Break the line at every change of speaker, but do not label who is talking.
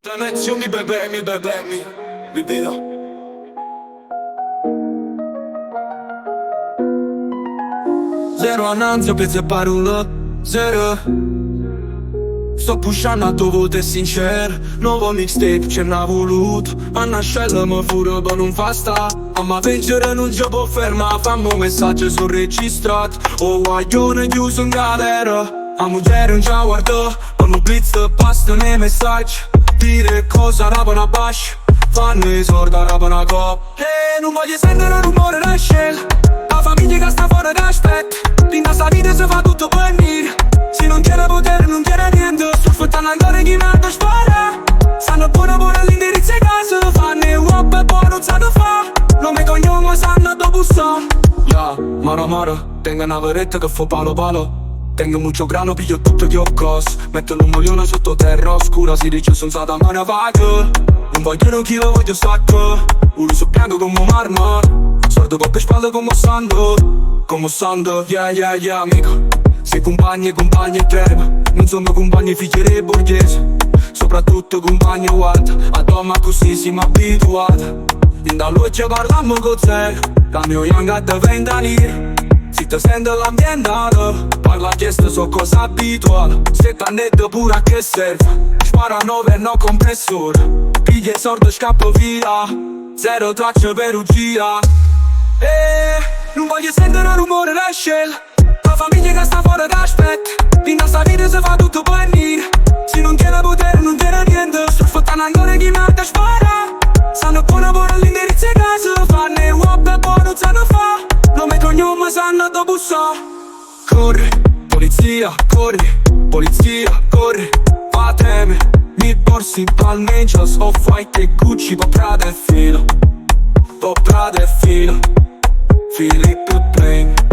Danezio mi bebe, mi vedo. Zero ananzia, pe parulă, zero. Sto pushando a dovute sincer. Nuovo mixtape ce n-a volut. Anascella mă fură, bă nu-mi fa sta. Am avengere, nu gioco ferma. Fammi un messaggio sul registrat. O guaglione chiuso in galera. A mujer non già guardo. Quando blitz pasta nei messaggi. Dire cosa rapano bash. Fanno esorda rapano cop. Non voglio sentire rumore da shell. La famiglia che sta fuori d'aspetto. In questa vita si fa tutto per venire. Se non c'era potere non c'era niente. Sto aspettando ancora chi mi ha da sparare. Sanno buone l'indirizzo a casa. Fanno il web e poi non sanno fa. Non mi cognome sanno dopo son. Ya, maro, tengo una veretta che fa palo. Tengo mucho grano, piglio tutto che ho cos. Metto un moglione sotto terra oscura. Si dice sono stata mano vaga. Non vogliono chi lo voglio sacco. Uso bianco come un marmor. Sordo coppe spalle come sando, yeah, amico. Se compagni e crema. Non sono compagni figli dei borghesi. Soprattutto compagni guarda. A doma così siamo abituati. In da luce parliamo con zero. La mia young at 20 anni. Si te sente l'ambientato. Parla chiesto so cosa abituale. Se t'annetto pure a che serve. Spara 9 no compressore. Piglia il sordo e scappo via. Zero tracce per uscire. Non voglio sentire rumore da shell. La famiglia che sta fuori d'aspetto. In questa vita si fa tutto per venire. Se non tiene potere non tiene niente. Sto aspettando ancora chi mi ha da sparare. Sanno buone l'indirizzo a casa. Fanno il web e poi non sanno fa. Non mi cognome sanno dopo so. Corri, polizia, corri. Fatemi, mi porsi in palmeggios. Off-white e Gucci, po' Prada e filo. Philip Plain.